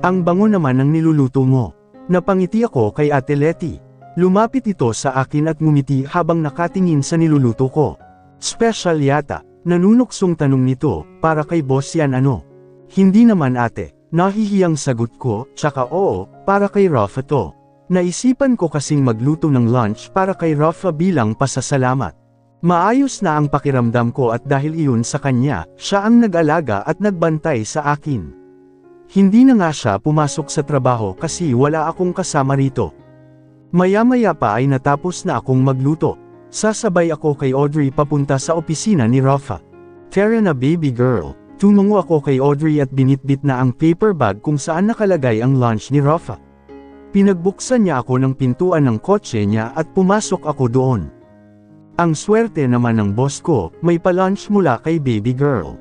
Ang bango naman ng niluluto mo. Napangiti ako kay Ate Letty. Lumapit ito sa akin at ngumiti habang nakatingin sa niluluto ko. Special yata, nanunuksong tanong nito, para kay boss yan ano? Hindi naman ate, nahihiyang sagot ko, tsaka oo, para kay Rafa to. Naisipan ko kasing magluto ng lunch para kay Rafa bilang pasasalamat. Maayos na ang pakiramdam ko at dahil iyon sa kanya, siya ang nag-alaga at nagbantay sa akin. Hindi na nga siya pumasok sa trabaho kasi wala akong kasama rito. Maya-maya pa ay natapos na akong magluto. Sasabay ako kay Audrey papunta sa opisina ni Rafa. Tara na baby girl, tumungo ako kay Audrey at binitbit na ang paper bag kung saan nakalagay ang lunch ni Rafa. Pinagbuksan niya ako ng pintuan ng kotse niya at pumasok ako doon. Ang swerte naman ng boss ko, may pa-lunch mula kay baby girl.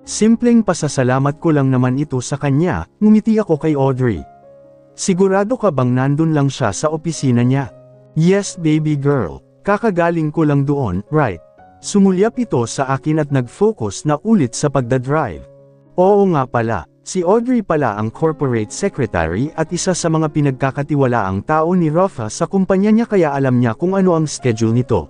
Simpleng pasasalamat ko lang naman ito sa kanya, ngumiti ako kay Audrey. Sigurado ka bang nandun lang siya sa opisina niya? Yes baby girl, kakagaling ko lang doon, right? Sumulyap ito sa akin at nag-focus na ulit sa pagdadrive. Oo nga pala, si Audrey pala ang corporate secretary at isa sa mga pinagkakatiwalaang tao ni Rafa sa kumpanya niya kaya alam niya kung ano ang schedule nito.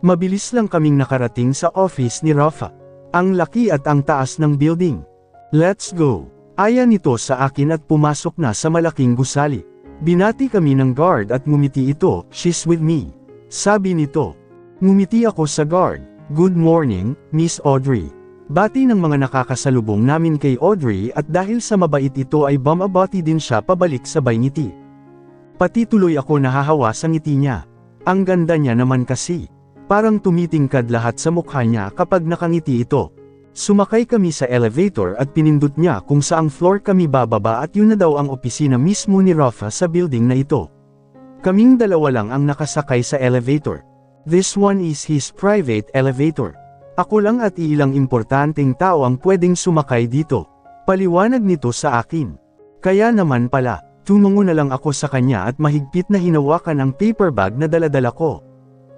Mabilis lang kaming nakarating sa office ni Rafa. Ang laki at ang taas ng building. Let's go. Aya nito sa akin at pumasok na sa malaking gusali. Binati kami ng guard at ngumiti ito, she's with me. Sabi nito. Ngumiti ako sa guard. Good morning, Miss Audrey. Bati ng mga nakakasalubong namin kay Audrey at dahil sa mabait ito ay bumabati din siya pabalik sabay ngiti. Pati tuloy ako nahahawa sa ngiti niya. Ang ganda niya naman kasi. Parang tumitingkad lahat sa mukha niya kapag nakangiti ito. Sumakay kami sa elevator at pinindot niya kung saang floor kami bababa at yun na daw ang opisina mismo ni Rafa sa building na ito. Kaming dalawa lang ang nakasakay sa elevator. This one is his private elevator. Ako lang at ilang importanteng tao ang pwedeng sumakay dito. Paliwanag nito sa akin. Kaya naman pala, tumungo na lang ako sa kanya at mahigpit na hinawakan ang paper bag na daladala ko.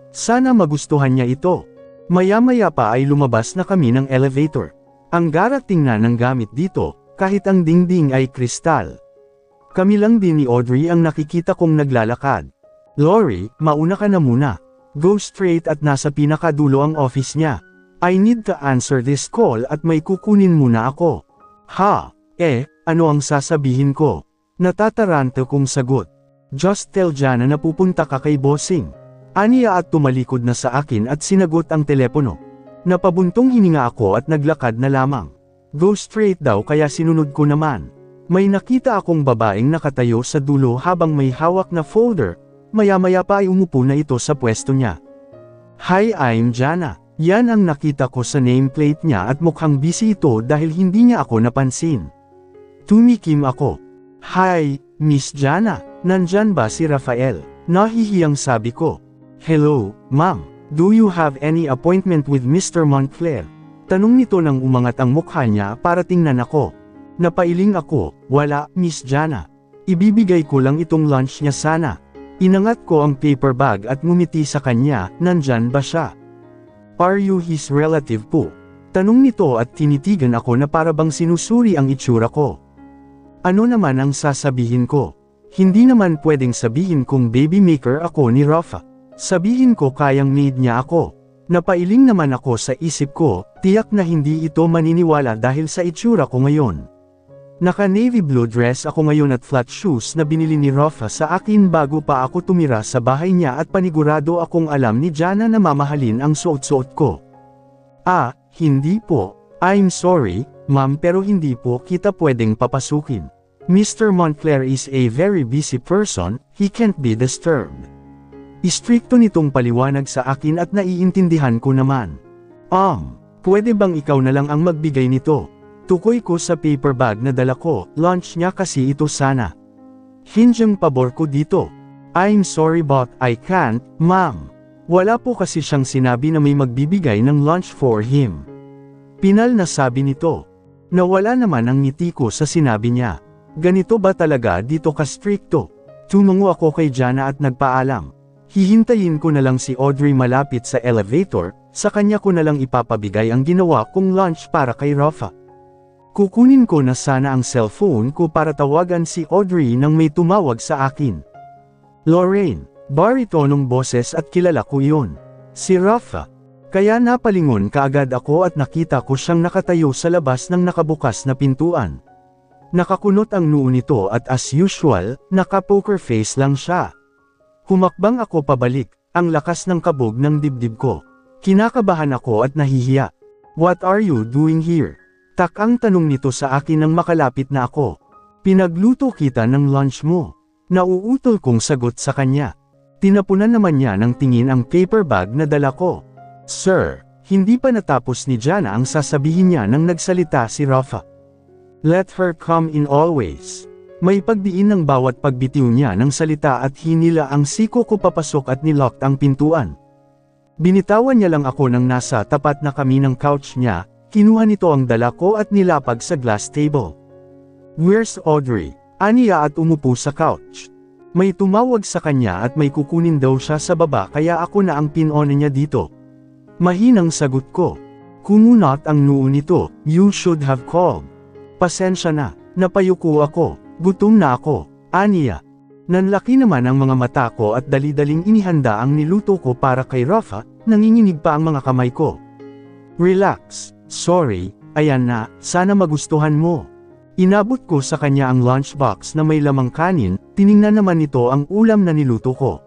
Sana magustuhan niya ito. Maya-maya pa ay lumabas na kami ng elevator. Ang garat tingnan ng gamit dito, kahit ang dingding ay kristal. Kami lang din ni Audrey ang nakikita kong naglalakad. Lori, mauna ka na muna. Go straight at nasa pinakadulo ang office niya. I need to answer this call at may kukunin muna ako. Ha? Ano ang sasabihin ko? Natataranta kong sagot. Just tell Jana na pupunta ka kay bossing. Aniya at tumalikod na sa akin at sinagot ang telepono. Napabuntong hininga ako at naglakad na lamang. Go straight daw kaya sinunod ko naman. May nakita akong babaeng nakatayo sa dulo habang may hawak na folder. Maya-maya pa ay umupo na ito sa pwesto niya. Hi, I'm Jana. Yan ang nakita ko sa nameplate niya at mukhang busy ito dahil hindi niya ako napansin. Tumikim ako. Hi, Miss Jana. Nandyan ba si Rafael? Nahihiyang sabi ko. Hello, ma'am. Do you have any appointment with Mr. Montclair? Tanong nito nang umangat ang mukha niya para tingnan ako. Napailing ako, wala, Miss Jana. Ibibigay ko lang itong lunch niya sana. Inangat ko ang paper bag at ngumiti sa kanya, nandyan ba siya? Are you his relative po? Tanong nito at tinitigan ako na para bang sinusuri ang itsura ko. Ano naman ang sasabihin ko? Hindi naman pwedeng sabihin kung baby maker ako ni Rafa. Sabihin ko kayang maid niya ako. Napailing naman ako sa isip ko, tiyak na hindi ito maniniwala dahil sa itsura ko ngayon. Naka navy blue dress ako ngayon at flat shoes na binili ni Rafa sa akin bago pa ako tumira sa bahay niya at panigurado akong alam ni Jana na mamahalin ang suot-suot ko. Hindi po. I'm sorry, ma'am pero hindi po kita pwedeng papasukin. Mr. Montclair is a very busy person, he can't be disturbed. Istrikto nitong paliwanag sa akin at naiintindihan ko naman. Pwede bang ikaw na lang ang magbigay nito? Tukoy ko sa paper bag na dala ko, lunch niya kasi ito sana. Hindyang pabor ko dito. I'm sorry but I can't, ma'am. Wala po kasi siyang sinabi na may magbibigay ng lunch for him. Pinal na sabi nito. Nawala naman ang ngiti ko sa sinabi niya. Ganito ba talaga dito ka-strikto? Tumungo ako kay Jana at nagpaalam. Hihintayin ko na lang si Audrey malapit sa elevator, sa kanya ko na lang ipapabigay ang ginawa kong lunch para kay Rafa. Kukunin ko na sana ang cellphone ko para tawagan si Audrey nang may tumawag sa akin. Lorraine, baritonong boses at kilala ko iyon. Si Rafa. Kaya napalingon kaagad ako at nakita ko siyang nakatayo sa labas ng nakabukas na pintuan. Nakakunot ang noo nito at as usual, naka-poker face lang siya. Humakbang ako pabalik, ang lakas ng kabog ng dibdib ko. Kinakabahan ako at nahihiya. What are you doing here? Takang tanong nito sa akin nang makalapit na ako. Pinagluto kita ng lunch mo. Nauutol kong sagot sa kanya. Tinapunan naman niya ng tingin ang paper bag na dala ko. Sir, hindi pa natapos ni Jana ang sasabihin niya nang nagsalita si Rafa. Let her come in always. May pagdiin ng bawat pagbitiw niya ng salita at hinila ang siko ko papasok at nilocked ang pintuan. Binitawan niya lang ako nang nasa tapat na kami ng couch niya, kinuha nito ang dala ko at nilapag sa glass table. Where's Audrey? Aniya at umupo sa couch. May tumawag sa kanya at may kukunin daw siya sa baba kaya ako na ang pinona niya dito. Mahinang sagot ko. Kumunot ang noo nito, you should have called. Pasensya na, napayuko ako, gutom na ako, aniya. Nanlaki naman ang mga mata ko at dali-daling inihanda ang niluto ko para kay Rafa, nanginginig pa ang mga kamay ko. Relax, sorry, ayan na, sana magustuhan mo. Inabot ko sa kanya ang lunchbox na may lamang kanin, tiningnan naman nito ang ulam na niluto ko.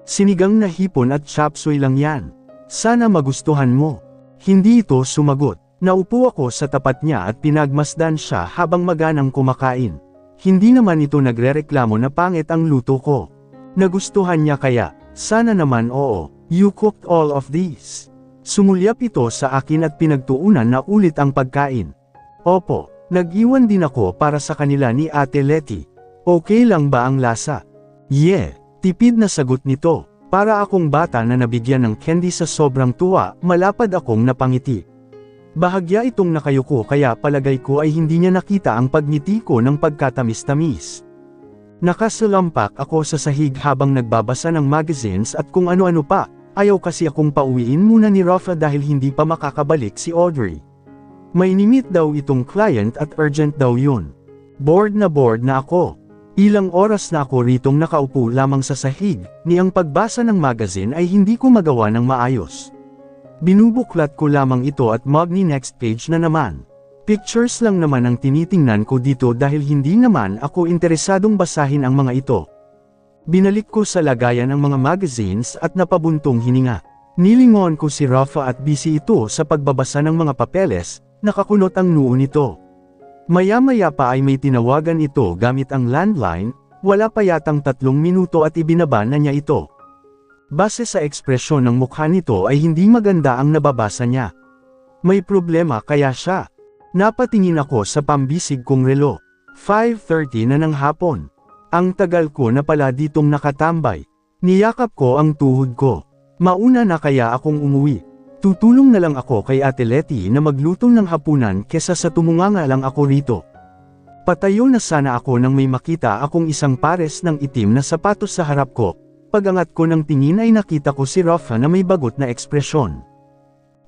Sinigang na hipon at chop suey lang yan. Sana magustuhan mo. Hindi ito sumagot. Naupo ako sa tapat niya at pinagmasdan siya habang maganang kumakain. Hindi naman ito nagrereklamo na pangit ang luto ko. Nagustuhan niya kaya, sana naman oo, you cooked all of these. Sumulyap ito sa akin at pinagtuunan na ulit ang pagkain. Opo. Nag-iwan din ako para sa kanila ni Ate Letty. Okay lang ba ang lasa? Yeah, tipid na sagot nito. Para akong bata na nabigyan ng candy sa sobrang tuwa, malapad akong napangiti. Bahagya itong nakayuko kaya palagay ko ay hindi niya nakita ang pagngiti ko ng pagkatamis-tamis. Nakasalampak ako sa sahig habang nagbabasa ng magazines at kung ano-ano pa. Ayaw kasi akong pauwiin muna ni Rafa dahil hindi pa makakabalik si Audrey. May nimit daw itong client at urgent daw yun. Bored na ako. Ilang oras na ako ritong nakaupo lamang sa sahig, ni ang pagbasa ng magazine ay hindi ko magawa ng maayos. Binubuklat ko lamang ito at magni next page na naman. Pictures lang naman ang tinitingnan ko dito dahil hindi naman ako interesadong basahin ang mga ito. Binalik ko sa lagayan ang mga magazines at napabuntong hininga. Nilingon ko si Rafa at busy ito sa pagbabasa ng mga papeles. Nakakunot ang noo nito. Maya-maya pa ay may tinawagan ito gamit ang landline, wala pa yatang 3 minuto at ibinaba na niya ito. Base sa ekspresyon ng mukha nito ay hindi maganda ang nababasa niya. May problema kaya siya. Napatingin ako sa pambisig kong relo. 5:30 na ng hapon. Ang tagal ko na pala ditong nakatambay. Niyakap ko ang tuhod ko. Mauna na kaya akong umuwi. Tutulong na lang ako kay Ate Letty na magluto ng hapunan kesa sa tumunganga lang ako rito. Patayo na sana ako nang may makita akong isang pares ng itim na sapatos sa harap ko. Pagangat ko ng tingin ay nakita ko si Rafa na may bagot na ekspresyon.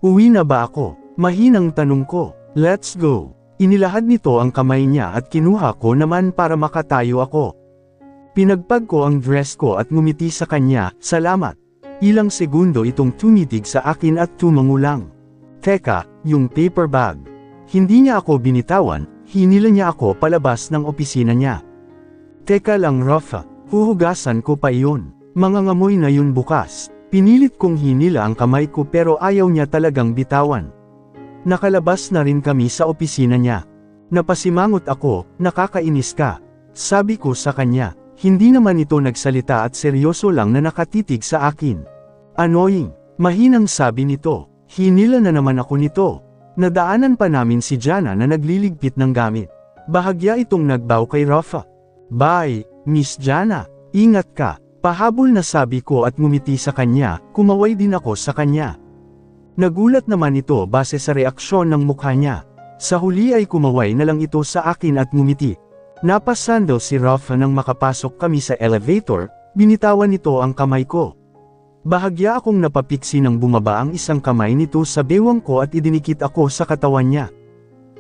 Uwi na ba ako? Mahinang tanong ko. Let's go. Inilahad nito ang kamay niya at kinuha ko naman para makatayo ako. Pinagpag ko ang dress ko at ngumiti sa kanya, salamat. Ilang segundo itong tumitig sa akin at tumangulang. Teka, yung paper bag. Hindi niya ako binitawan, hinila niya ako palabas ng opisina niya. Teka lang Rafa, huhugasan ko pa iyon. Mangangamoy na yun bukas. Pinilit kong hinila ang kamay ko pero ayaw niya talagang bitawan. Nakalabas na rin kami sa opisina niya. Napasimangot ako, nakakainis ka. Sabi ko sa kanya. Hindi naman ito nagsalita at seryoso lang na nakatitig sa akin. Annoying, mahinang sabi nito. Hinila na naman ako nito. Nadaanan pa namin si Jana na nagliligpit ng gamit. Bahagya itong nagbaw kay Rafa. Bye, Miss Jana. Ingat ka. Pahabol na sabi ko at ngumiti sa kanya, kumaway din ako sa kanya. Nagulat naman ito base sa reaksyon ng mukha niya. Sa huli ay kumaway na lang ito sa akin at ngumiti. Napasandal si Rafa nang makapasok kami sa elevator, binitawan nito ang kamay ko. Bahagya akong napapiksi nang bumaba ang isang kamay nito sa bewang ko at idinikit ako sa katawan niya.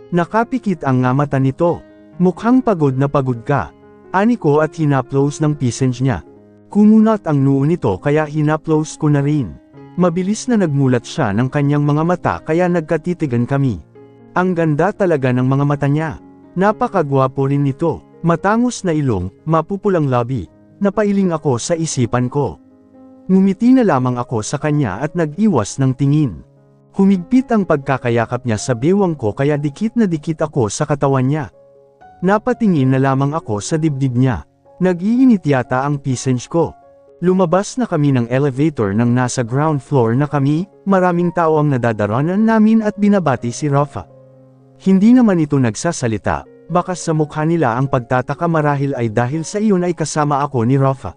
Nakapikit ang nga mata nito. Mukhang pagod na pagod ka. Ani ko at hinaplos ng pisenge niya. Kumunat ang noo nito kaya hinaplos ko na rin. Mabilis na nagmulat siya ng kanyang mga mata kaya nagkatitigan kami. Ang ganda talaga ng mga mata niya. Napakagwapo rin nito. Matangos na ilong, mapupulang labi. Napailing ako sa isipan ko. Ngumiti na lamang ako sa kanya at nag-iwas ng tingin. Humigpit ang pagkakayakap niya sa bewang ko kaya dikit na dikit ako sa katawan niya. Napatingin na lamang ako sa dibdib niya. Nag-iinit yata ang pisenge ko. Lumabas na kami ng elevator nang nasa ground floor na kami, maraming tao ang nadadaranan namin at binabati si Rafa. Hindi naman ito nagsasalita, baka sa mukha nila ang pagtataka marahil ay dahil sa iyon ay kasama ako ni Rafa.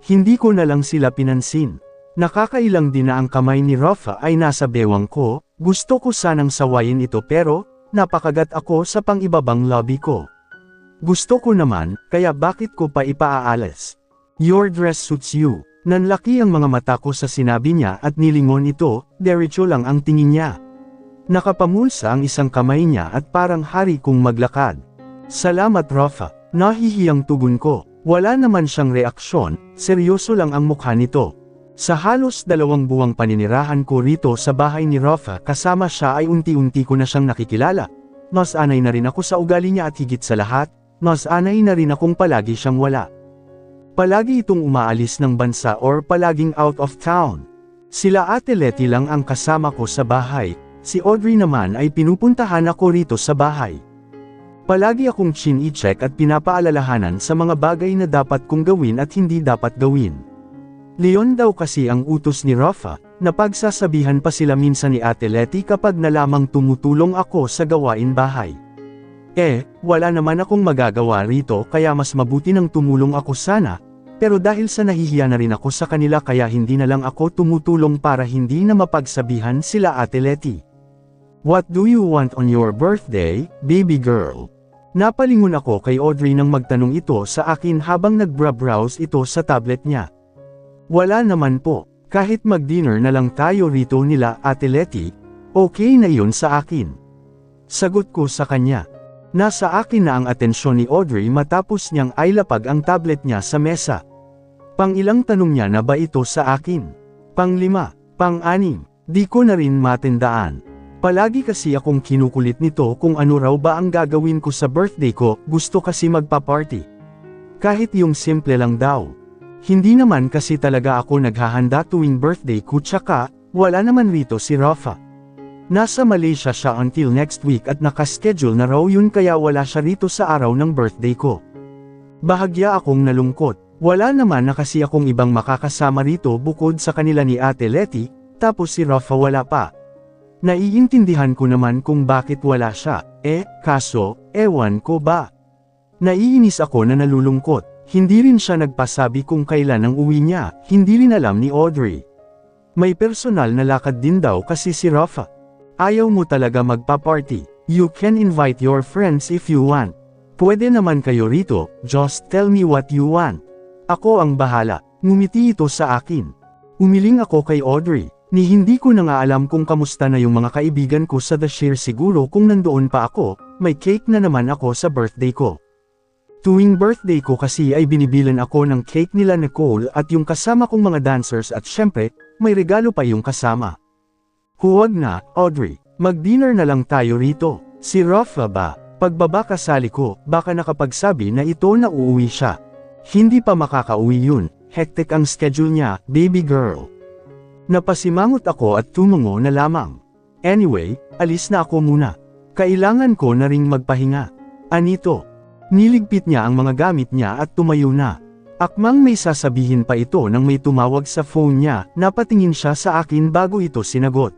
Hindi ko na lang sila pinansin. Nakakailang din na ang kamay ni Rafa ay nasa bewang ko, gusto ko sanang sawayin ito pero, napakagat ako sa pang-ibabang lobby ko. Gusto ko naman, kaya bakit ko pa ipaaalis? Your dress suits you. Nanlaki ang mga mata ko sa sinabi niya at nilingon ito, diretso lang ang tingin niya. Nakapamulsa ang isang kamay niya at parang hari kong maglakad. Salamat Rafa, nahihiyang tugon ko. Wala naman siyang reaksyon, seryoso lang ang mukha nito. Sa halos 2 buwang paninirahan ko rito sa bahay ni Rafa kasama siya ay unti-unti ko na siyang nakikilala. Mas anay na rin ako sa ugali niya at higit sa lahat, mas anay na rin akong palagi siyang wala. Palagi itong umaalis ng bansa or palaging out of town. Sila Ate Letty lang ang kasama ko sa bahay, si Audrey naman ay pinupuntahan ako rito sa bahay. Palagi akong chini-check at pinapaalalahanan sa mga bagay na dapat kong gawin at hindi dapat gawin. Leon daw kasi ang utos ni Rafa, na pagsasabihan pa sila minsan ni Ate Letty kapag nalamang tumutulong ako sa gawain bahay. Wala naman akong magagawa rito kaya mas mabuti nang tumulong ako sana, pero dahil sa nahihiya na rin ako sa kanila kaya hindi na lang ako tumutulong para hindi na mapagsabihan sila Ate Letty. What do you want on your birthday, baby girl? Napalingon ako kay Audrey nang magtanong ito sa akin habang nagbrowse ito sa tablet niya. Wala naman po, kahit mag-dinner na lang tayo rito nila Ate Letty, okay na yun sa akin. Sagot ko sa kanya. Nasa akin na ang atensyon ni Audrey matapos niyang ailapag ang tablet niya sa mesa. Pang-ilang tanong niya na ba ito sa akin? Pang-5, pang-6, di ko na rin matandaan. Palagi kasi akong kinukulit nito kung ano raw ba ang gagawin ko sa birthday ko, gusto kasi magpa-party. Kahit yung simple lang daw. Hindi naman kasi talaga ako naghahanda tuwing birthday ko tsaka, wala naman rito si Rafa. Nasa Malaysia siya until next week at nakaschedule na raw yun kaya wala siya rito sa araw ng birthday ko. Bahagya akong nalungkot, wala naman na kasi akong ibang makakasama rito bukod sa kanila ni Ate Letty, tapos si Rafa wala pa. Naiintindihan ko naman kung bakit wala siya, kaso, ewan ko ba. Naiinis ako na nalulungkot, hindi rin siya nagpasabi kung kailan ang uwi niya, hindi rin alam ni Audrey. May personal na lakad din daw kasi si Rafa. Ayaw mo talaga magpa-party, you can invite your friends if you want. Pwede naman kayo rito, just tell me what you want. Ako ang bahala, ngumiti ito sa akin. Umiling ako kay Audrey, ni hindi ko na nga alam kung kamusta na yung mga kaibigan ko sa The Share siguro kung nandoon pa ako, may cake na naman ako sa birthday ko. Tuwing birthday ko kasi ay binibilan ako ng cake nila Nicole at yung kasama kong mga dancers at syempre, may regalo pa yung kasama. Huwag na, Audrey, mag-dinner na lang tayo rito. Si Rafa ba, pagbaba kasali ko, baka nakapagsabi na ito na uuwi siya. Hindi pa makakauwi yun, hectic ang schedule niya, baby girl. Napasimangot ako at tumungo na lamang. Anyway, alis na ako muna. Kailangan ko na ring magpahinga. Anito. Niligpit niya ang mga gamit niya at tumayo na. Akmang may sasabihin pa ito nang may tumawag sa phone niya, napatingin siya sa akin bago ito sinagot.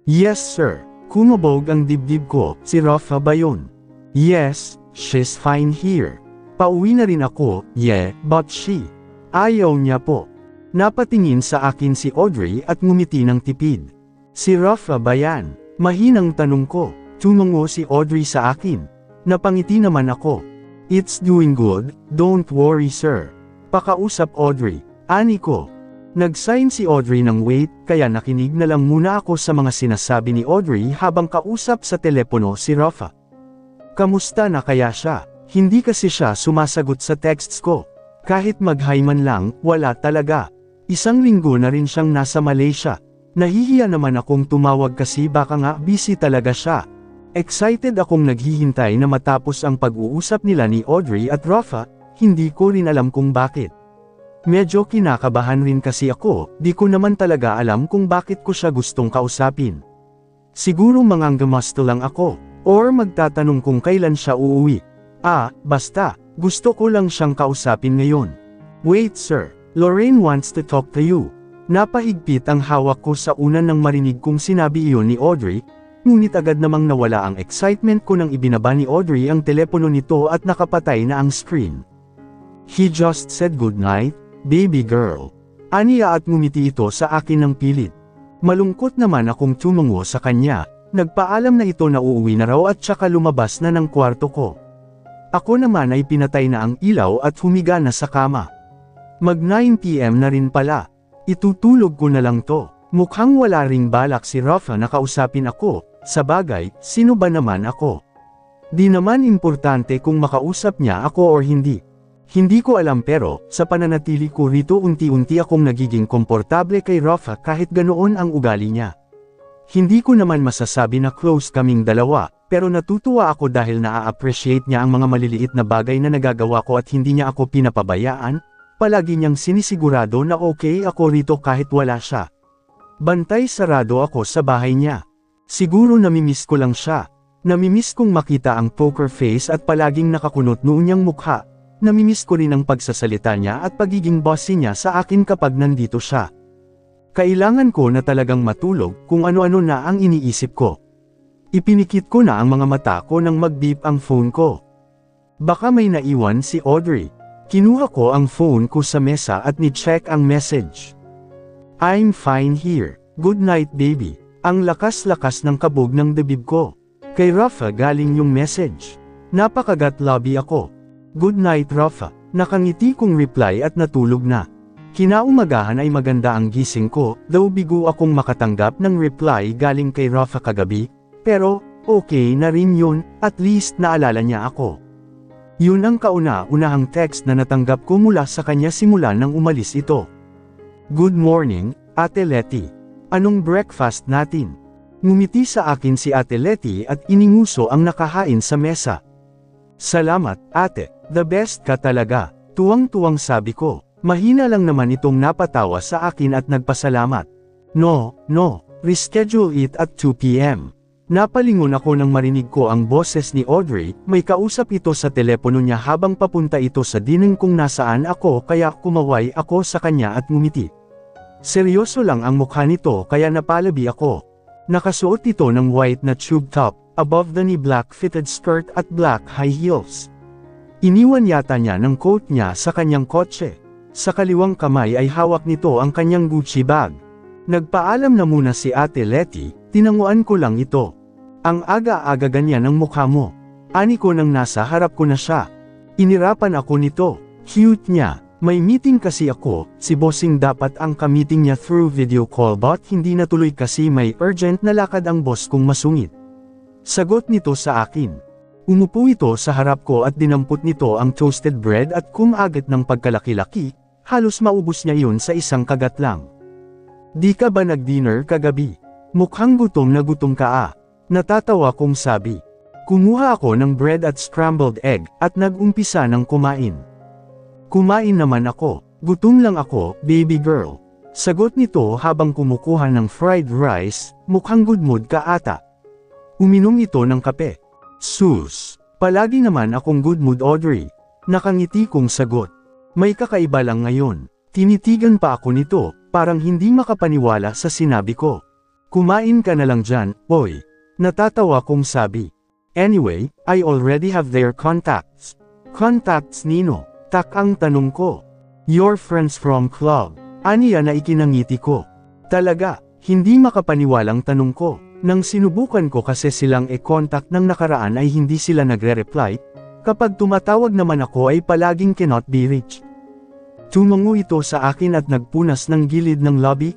Yes sir, kumabog ang dibdib ko, si Rafa ba yun? Yes, she's fine here. Pauwi na rin ako, yeah, but she. Ayaw niya po. Napatingin sa akin si Audrey at ngumiti ng tipid. Si Rafa ba yan? Mahinang tanong ko, tumungo si Audrey sa akin. Napangiti naman ako. It's doing good, don't worry sir. Pakausap Audrey, ani ko. Nag-sign si Audrey ng wait, kaya nakinig na lang muna ako sa mga sinasabi ni Audrey habang kausap sa telepono si Rafa. Kamusta na kaya siya? Hindi kasi siya sumasagot sa texts ko. Kahit mag-hi man lang, wala talaga. Isang linggo na rin siyang nasa Malaysia. Nahihiya naman akong tumawag kasi baka nga busy talaga siya. Excited akong naghihintay na matapos ang pag-uusap nila ni Audrey at Rafa, hindi ko rin alam kung bakit. Medyo kinakabahan rin kasi ako, di ko naman talaga alam kung bakit ko siya gustong kausapin. Siguro mangangamasto lang ako, or magtatanong kung kailan siya uuwi. Basta, gusto ko lang siyang kausapin ngayon. Wait sir, Lorraine wants to talk to you. Napahigpit ang hawak ko sa una nang marinig kong sinabi iyon ni Audrey, ngunit agad namang nawala ang excitement ko nang ibinaba ni Audrey ang telepono nito at nakapatay na ang screen. He just said good night, baby girl. Aniya at ngumiti ito sa akin ng pilit. Malungkot naman akong tumungo sa kanya, nagpaalam na ito na uuwi na raw at saka lumabas na ng kwarto ko. Ako naman ay pinatay na ang ilaw at humiga na sa kama. Mag 9 PM na rin pala. Itutulog ko na lang to. Mukhang wala ring balak si Rafa na kausapin ako, sa bagay, sino ba naman ako? Di naman importante kung makausap niya ako or hindi. Hindi ko alam pero, sa pananatili ko rito unti-unti akong nagiging komportable kay Rafa kahit ganoon ang ugali niya. Hindi ko naman masasabi na close kaming dalawa, pero natutuwa ako dahil naa-appreciate niya ang mga maliliit na bagay na nagagawa ko at hindi niya ako pinapabayaan, palagi niyang sinisigurado na okay ako rito kahit wala siya. Bantay sarado ako sa bahay niya. Siguro namimiss ko lang siya. Namimiss kong makita ang poker face at palaging nakakunot noon niyang mukha. Namimiss ko rin ang pagsasalita niya at pagiging bossy niya sa akin kapag nandito siya. Kailangan ko na talagang matulog kung ano-ano na ang iniisip ko. Ipinikit ko na ang mga mata ko nang mag-beep ang phone ko. Baka may naiwan si Audrey. Kinuha ko ang phone ko sa mesa at ni-check ang message. I'm fine here. Good night baby. Ang lakas-lakas ng kabog ng dibdib ko. Kay Rafa galing yung message. Napakagat-lobby ako. Good night Rafa. Nakangiti kong reply at natulog na. Kinaumagahan ay maganda ang gising ko, though bigo akong makatanggap ng reply galing kay Rafa kagabi, pero, okay na rin yun, at least naalala niya ako. Yun ang kauna-unahang text na natanggap ko mula sa kanya simula nang umalis ito. Good morning, Ate Letty. Anong breakfast natin? Ngumiti sa akin si Ate Letty at ininguso ang nakahain sa mesa. Salamat, ate. The best ka talaga. Tuwang-tuwang sabi ko. Mahina lang naman itong napatawa sa akin at nagpasalamat. No, reschedule it at 2 PM. Napalingon ako nang marinig ko ang boses ni Audrey, may kausap ito sa telepono niya habang papunta ito sa dining kung nasaan ako kaya kumaway ako sa kanya at ngumiti. Seryoso lang ang mukha nito kaya napalabi ako. Nakasuot ito ng white na tube top, above the knee black fitted skirt at black high heels. Iniwan yata niya ng coat niya sa kanyang kotse. Sa kaliwang kamay ay hawak nito ang kanyang Gucci bag. Nagpaalam na muna si Ate Letty, tinanguan ko lang ito. Ang aga-aga ganyan ang mukha mo. Ani ko nang nasa harap ko na siya. Inirapan ako nito. Cute niya. May meeting kasi ako, si bossing dapat ang ka-meeting niya through video call but hindi natuloy kasi may urgent na lakad ang boss kong masungit. Sagot nito sa akin. Umupo ito sa harap ko at dinampot nito ang toasted bread at kumagat ng pagkalaki-laki, halos maubos niya yun sa isang kagat lang. Di ka ba nag-dinner kagabi? Mukhang gutom na gutom ka . Natatawa kong sabi. Kumuha ako ng bread at scrambled egg at nag-umpisa ng kumain. Kumain naman ako. Gutom lang ako, baby girl. Sagot nito habang kumukuha ng fried rice, mukhang good mood ka ata. Uminom ito ng kape. Sus, palagi naman akong good mood Audrey. Nakangiti kong sagot. May kakaiba lang ngayon. Tinitigan pa ako nito, parang hindi makapaniwala sa sinabi ko. Kumain ka na lang dyan, boy. Natatawa kong sabi. Anyway, I already have their contacts. Contacts nino? Tak ang tanong ko. Your friends from club. Aniya na ikinangiti ko. Talaga, hindi makapaniwalang tanong ko. Nang sinubukan ko kasi silang e-contact ng nakaraan ay hindi sila nagre-reply. Kapag tumatawag naman ako ay palaging cannot be reached. Tumango ito sa akin at nagpunas ng gilid ng lobby.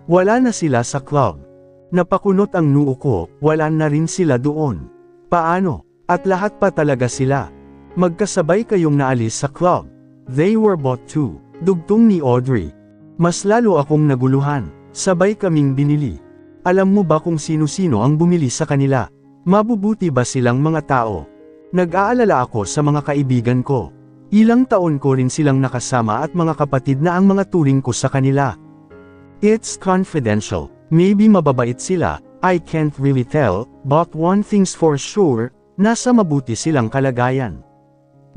Wala na sila sa club. Napakunot ang noo ko, wala na rin sila doon. Paano? At lahat pa talaga sila. Magkasabay kayong naalis sa club. They were bought too. Dugtong ni Audrey. Mas lalo akong naguluhan. Sabay kaming binili. Alam mo ba kung sino-sino ang bumili sa kanila? Mabubuti ba silang mga tao? Nag-aalala ako sa mga kaibigan ko. Ilang taon ko rin silang nakasama at mga kapatid na ang mga turing ko sa kanila. It's confidential. Maybe mababait sila, I can't really tell, but one thing's for sure, nasa mabuti silang kalagayan.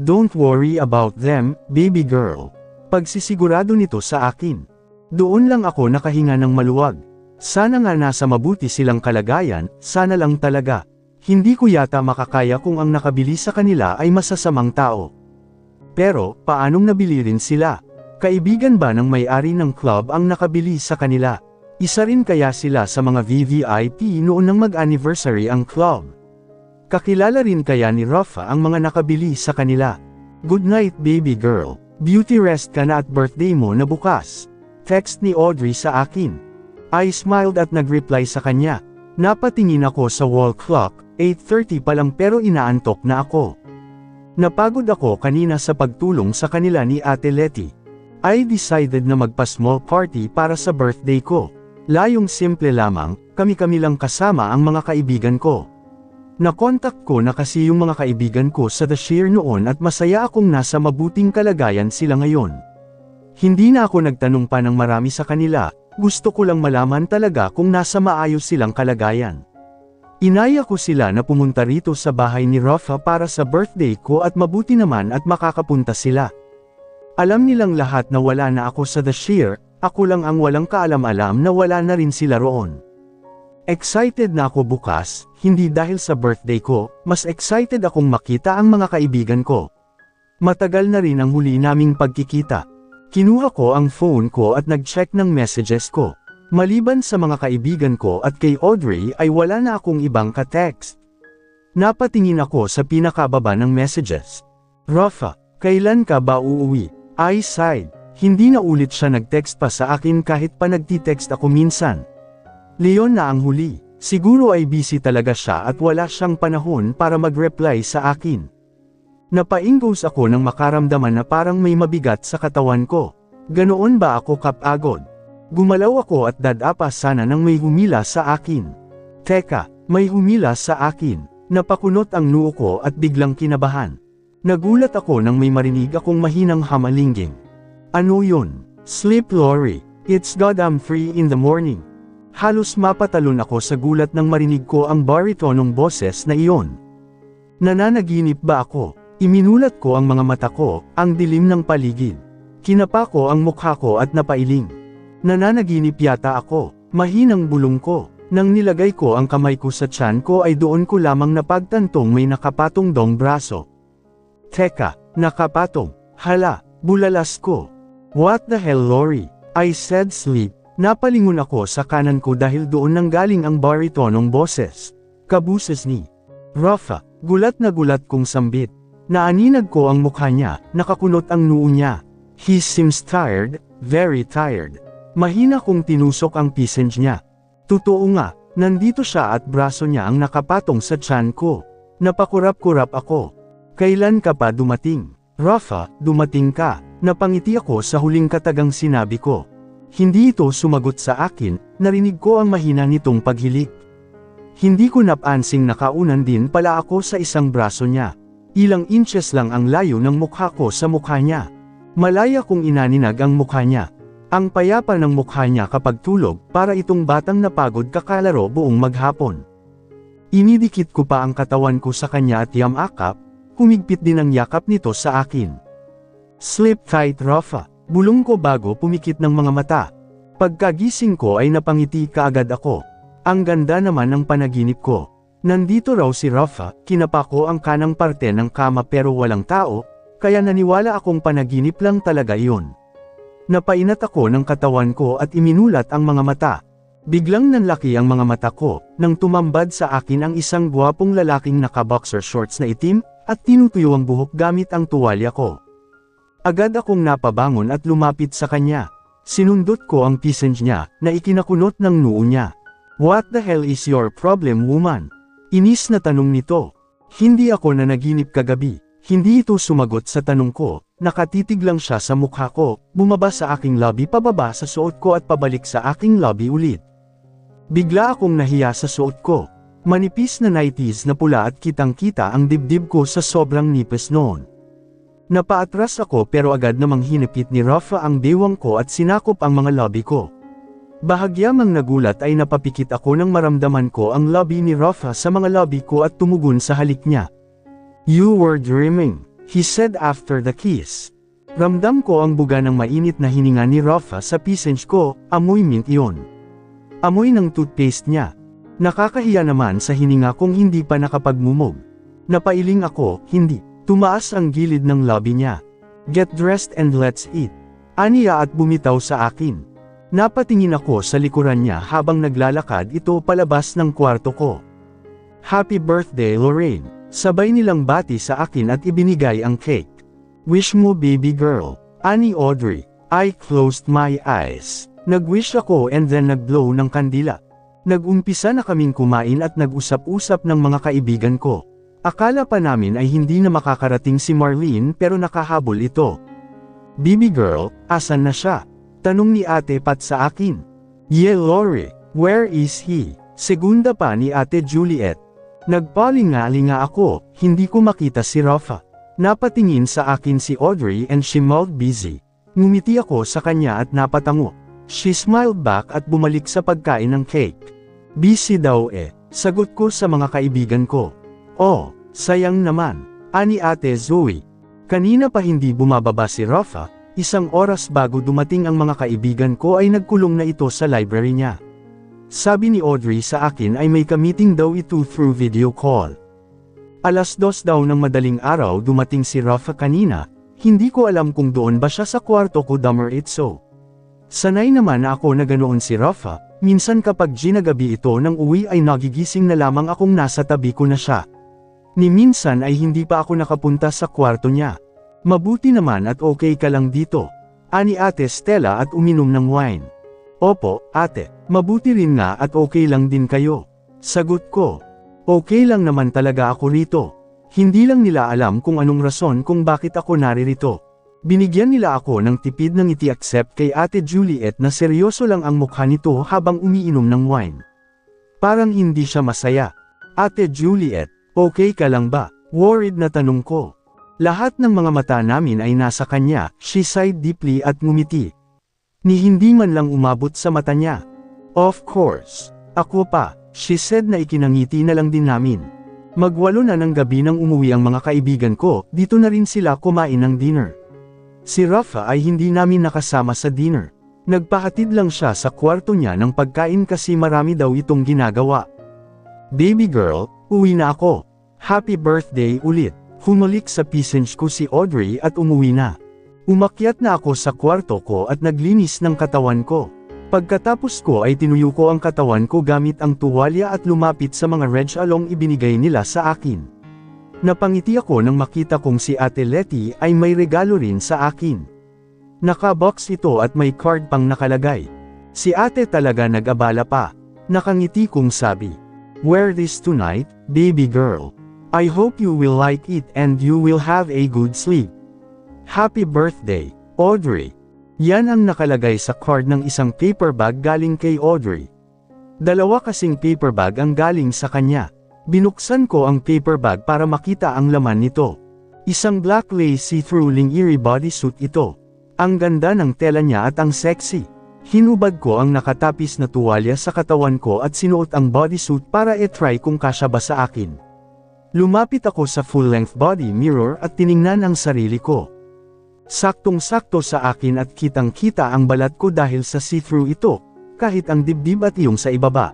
Don't worry about them, baby girl. Pagsisigurado nito sa akin. Doon lang ako nakahinga ng maluwag. Sana nga nasa mabuti silang kalagayan, sana lang talaga. Hindi ko yata makakaya kung ang nakabili sa kanila ay masasamang tao. Pero, paanong nabili rin sila? Kaibigan ba ng may-ari ng club ang nakabili sa kanila? Isa rin kaya sila sa mga VVIP noon nang mag-anniversary ang club? Kakilala rin kaya ni Rafa ang mga nakabili sa kanila? Good night baby girl. Beauty rest ka na at birthday mo na bukas. Text ni Audrey sa akin. I smiled at nag-reply sa kanya. Napatingin ako sa wall clock, 8:30 pa lang pero inaantok na ako. Napagod ako kanina sa pagtulong sa kanila ni Ate Letty. I decided na magpa-small party para sa birthday ko. Layong simple lamang, kami-kami lang kasama ang mga kaibigan ko. Nakontak ko na kasi yung mga kaibigan ko sa The Sheer noon at masaya akong nasa mabuting kalagayan sila ngayon. Hindi na ako nagtanong pa ng marami sa kanila, gusto ko lang malaman talaga kung nasa maayos silang kalagayan. Inaya ko sila na pumunta rito sa bahay ni Rafa para sa birthday ko at mabuti naman at makakapunta sila. Alam nilang lahat na wala na ako sa The Sheer, ako lang ang walang kaalam-alam na wala na rin sila roon. Excited na ako bukas, hindi dahil sa birthday ko, mas excited akong makita ang mga kaibigan ko. Matagal na rin ang huli naming pagkikita. Kinuha ko ang phone ko at nag-check ng messages ko. Maliban sa mga kaibigan ko at kay Audrey ay wala na akong ibang ka-text. Napatingin ako sa pinakababa ng messages. Rafa, kailan ka ba uuwi? I sighed. Hindi na ulit siya nag-text pa sa akin kahit pa nagti-text ako minsan. Leon na ang huli. Siguro ay busy talaga siya at wala siyang panahon para mag-reply sa akin. Napainggos ako nang makaramdaman na parang may mabigat sa katawan ko. Ganoon ba ako kapagod? Gumalaw ako at dadapa sana nang may humila sa akin. Teka, may humila sa akin. Napakunot ang noo ko at biglang kinabahan. Nagulat ako nang may marinig akong mahinang hamalingging. Ano yun? Sleep Lori. It's goddamn 3 in the morning. Halos mapatalon ako sa gulat nang marinig ko ang baritonong boses na iyon. Nananaginip ba ako? Iminulat ko ang mga mata ko, ang dilim ng paligid. Kinapa ko ang mukha ko at napailing. Nananaginip yata ako, mahinang bulong ko. Nang nilagay ko ang kamay ko sa tiyan ko ay doon ko lamang napagtantong may nakapatong dong braso. Teka, nakapatong. Hala, bulalas ko. What the hell Lori? I said sleep. Napalingon ako sa kanan ko dahil doon nanggaling ang baritonong boses. Kabuses ni Rafa. Gulat na gulat kong sambit. Naaninag ko ang mukha niya, nakakunot ang noo niya. He seems tired, very tired. Mahina kong tinusok ang pisenge niya. Totoo nga, nandito siya at braso niya ang nakapatong sa tiyan ko. Napakurap-kurap ako. Kailan ka pa dumating? Rafa, dumating ka. Napangiti ako sa huling katagang sinabi ko. Hindi ito sumagot sa akin, narinig ko ang mahina nitong paghilik. Hindi ko napansing nakaunan din pala ako sa isang braso niya. Ilang inches lang ang layo ng mukha ko sa mukha niya. Malaya kong inaninag ang mukha niya. Ang payapa ng mukha niya kapag tulog, para itong batang napagod kakalaro buong maghapon. Inidikit ko pa ang katawan ko sa kanya at yamakap, humigpit din ang yakap nito sa akin. Sleep tight Rafa, bulong ko bago pumikit ng mga mata. Pagkagising ko ay napangiti kaagad ako. Ang ganda naman ng panaginip ko. Nandito raw si Rafa, kinapa ko ang kanang parte ng kama pero walang tao, kaya naniwala akong panaginip lang talaga iyon. Napainat ako ng katawan ko at iminulat ang mga mata. Biglang nanlaki ang mga mata ko, nang tumambad sa akin ang isang gwapong lalaking naka-boxer shorts na itim, at tinutuyo ang buhok gamit ang tuwalya ko. Agad akong napabangon at lumapit sa kanya. Sinundot ko ang pisngi niya, na ikinakunot ng noo niya. "What the hell is your problem, woman?" Inis na tanong nito. Hindi ako nanaginip kagabi. Hindi ito sumagot sa tanong ko, nakatitig lang siya sa mukha ko, bumaba sa aking lobby pababa sa suot ko at pabalik sa aking lobby ulit. Bigla akong nahiya sa suot ko. Manipis na nighties na pula at kitang-kita ang dibdib ko sa sobrang nipis noon. Napaatras ako pero agad namang hinipit ni Rafa ang bewang ko at sinakop ang mga lobby ko. Bahagyamang nagulat ay napapikit ako nang maramdaman ko ang lobby ni Rafa sa mga lobby ko at tumugon sa halik niya. "You were dreaming," he said after the kiss. Ramdam ko ang buga ng mainit na hininga ni Rafa sa pisngi ko, amoy mint iyon. Amoy ng toothpaste niya. Nakakahiya naman sa hininga kong hindi pa nakapagmumog. Napailing ako, hindi. Tumaas ang gilid ng lobby niya. "Get dressed and let's eat." Aniya at bumitaw sa akin. Napatingin ako sa likuran niya habang naglalakad ito palabas ng kwarto ko. "Happy birthday, Lorraine." Sabay nilang bati sa akin at ibinigay ang cake. "Wish mo, baby girl." Ani Audrey. I closed my eyes. Nag-wish ako and then nag-blow ng kandila. Nag-umpisa na kaming kumain at nag-usap-usap ng mga kaibigan ko. Akala pa namin ay hindi na makakarating si Marlene pero nakahabol ito. "Baby girl, asan na siya?" Tanong ni Ate Pat sa akin. "Yeah, Lori, where is he?" Segunda pa ni Ate Juliet. Nagpalinga-linga ako, hindi ko makita si Rafa. Napatingin sa akin si Audrey and she smiled busy. Ngumiti ako sa kanya at napatango. She smiled back at bumalik sa pagkain ng cake. "Busy daw eh," sagot ko sa mga kaibigan ko. "Oh, sayang naman," ani Ate Zoe. Kanina pa hindi bumababa si Rafa, isang oras bago dumating ang mga kaibigan ko ay nagkulong na ito sa library niya. Sabi ni Audrey sa akin ay may ka-meeting daw ito through video call. 2:00 daw ng madaling araw dumating si Rafa kanina, hindi ko alam kung doon ba siya sa kwarto ko dummer it so. Sanay naman na ako na ganoon si Rafa, minsan kapag ginagabi ito nang uwi ay nagigising na lamang akong nasa tabi ko na siya. Ni minsan ay hindi pa ako nakapunta sa kwarto niya. "Mabuti naman at okay ka lang dito," ani Ate Stella at uminom ng wine. "Opo, ate, mabuti rin nga at okay lang din kayo." Sagot ko. Okay lang naman talaga ako rito. Hindi lang nila alam kung anong rason kung bakit ako naririto. Binigyan nila ako ng tipid ng ngiti except kay Ate Juliet na seryoso lang ang mukha nito habang umiinom ng wine. Parang hindi siya masaya. "Ate Juliet, okay ka lang ba?" Worried na tanong ko. Lahat ng mga mata namin ay nasa kanya, she sighed deeply at ngumiti. Ni hindi man lang umabot sa mata niya. "Of course. Ako pa," she said na ikinangiti na lang din namin. 8:00 na ng gabi nang umuwi ang mga kaibigan ko, dito na rin sila kumain ng dinner. Si Rafa ay hindi namin nakasama sa dinner. Nagpahatid lang siya sa kwarto niya ng pagkain kasi marami daw itong ginagawa. "Baby girl, uwi na ako. Happy birthday ulit." Humalik sa pisngi ko si Audrey at umuwi na. Umakyat na ako sa kwarto ko at naglinis ng katawan ko. Pagkatapos ko ay tinuyo ko ang katawan ko gamit ang tuwalya at lumapit sa mga red along ibinigay nila sa akin. Napangiti ako nang makita kong si Ate Letty ay may regalo rin sa akin. Nakabox ito at may card pang nakalagay. Si ate talaga nag-abala pa. Nakangiti kong sabi, "Wear this tonight, baby girl. I hope you will like it and you will have a good sleep. Happy birthday, Audrey." Yan ang nakalagay sa card ng isang paper bag galing kay Audrey. 2 kasing paper bag ang galing sa kanya. Binuksan ko ang paper bag para makita ang laman nito. Isang black lace see-through lingerie bodysuit ito. Ang ganda ng tela niya at ang sexy. Hinubad ko ang nakatapis na tuwalya sa katawan ko at sinuot ang bodysuit para i-try kung kasya ba sa akin. Lumapit ako sa full-length body mirror at tiningnan ang sarili ko. Saktong-sakto sa akin at kitang-kita ang balat ko dahil sa see-through ito, kahit ang dibdib at iyong sa ibaba.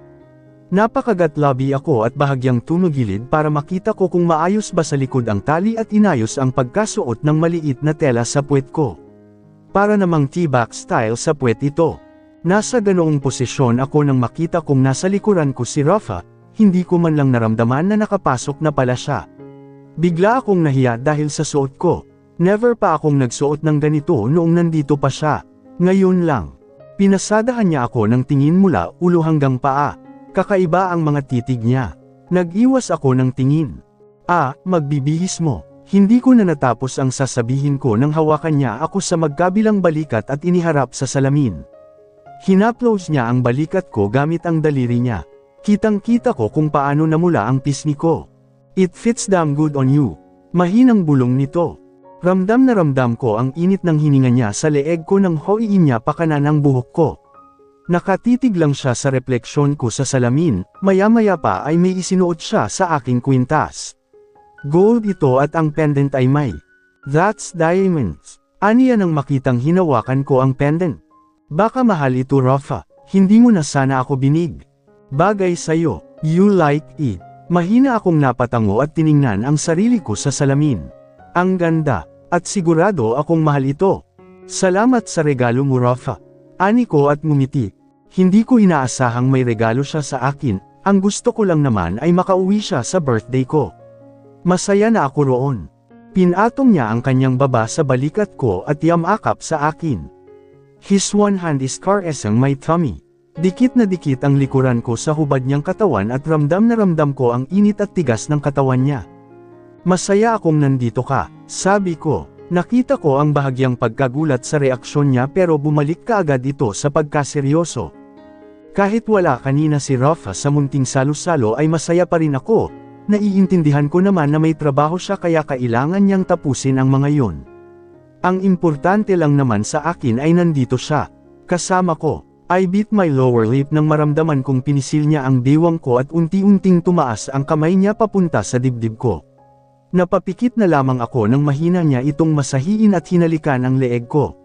Napakagatlabi ako at bahagyang tumugilid para makita ko kung maayos ba sa likod ang tali at inayos ang pagkasuot ng maliit na tela sa puwet ko. Para namang T-back style sa puwet ito. Nasa ganoong posisyon ako nang makita kong nasa likuran ko si Rafa, hindi ko man lang naramdaman na nakapasok na pala siya. Bigla akong nahiya dahil sa suot ko. Never pa akong nagsuot ng ganito noong nandito pa siya. Ngayon lang. Pinasadahan niya ako ng tingin mula ulo hanggang paa. Kakaiba ang mga titig niya. Nag-iwas ako ng tingin. Magbibihis mo. Hindi ko na natapos ang sasabihin ko nang hawakan niya ako sa magkabilang balikat at iniharap sa salamin. Hinaplos niya ang balikat ko gamit ang daliri niya. Kitang-kita ko kung paano namula ang pisngi ko. It fits damn good on you. Mahinang bulong nito. Ramdam na ramdam ko ang init ng hininga niya sa leeg ko nang hoiin niya pakanan ang buhok ko. Nakatitig lang siya sa refleksyon ko sa salamin, maya-maya pa ay may isinuot siya sa aking kwintas. Gold ito at ang pendant ay may. That's diamonds. Aniya nang makitang hinawakan ko ang pendant. Baka mahal ito, Rafa. Hindi mo na sana ako binig. Bagay sa'yo. You like it. Mahina akong napatango at tiningnan ang sarili ko sa salamin. Ang ganda. At sigurado akong mahal ito. Salamat sa regalo mo, Rafa. Ani ko at ngumiti. Hindi ko inaasahang may regalo siya sa akin. Ang gusto ko lang naman ay makauwi siya sa birthday ko. Masaya na ako roon. Pinatong niya ang kanyang baba sa balikat ko at yamakap sa akin. His one hand is caressing my tummy. Dikit na dikit ang likuran ko sa hubad niyang katawan at ramdam na ramdam ko ang init at tigas ng katawan niya. Masaya akong nandito ka, sabi ko. Nakita ko ang bahagyang pagkagulat sa reaksyon niya pero bumalik kaagad ito sa pagkaseryoso. Kahit wala kanina si Rafa sa munting salo-salo ay masaya pa rin ako. Naiintindihan ko naman na may trabaho siya kaya kailangan niyang tapusin ang mga yon. Ang importante lang naman sa akin ay nandito siya. Kasama ko. I bit my lower lip nang maramdaman kong pinisil niya ang bewang ko at unti-unting tumaas ang kamay niya papunta sa dibdib ko. Napapikit na lamang ako nang mahina niya itong masahiin at hinalikan ang leeg ko.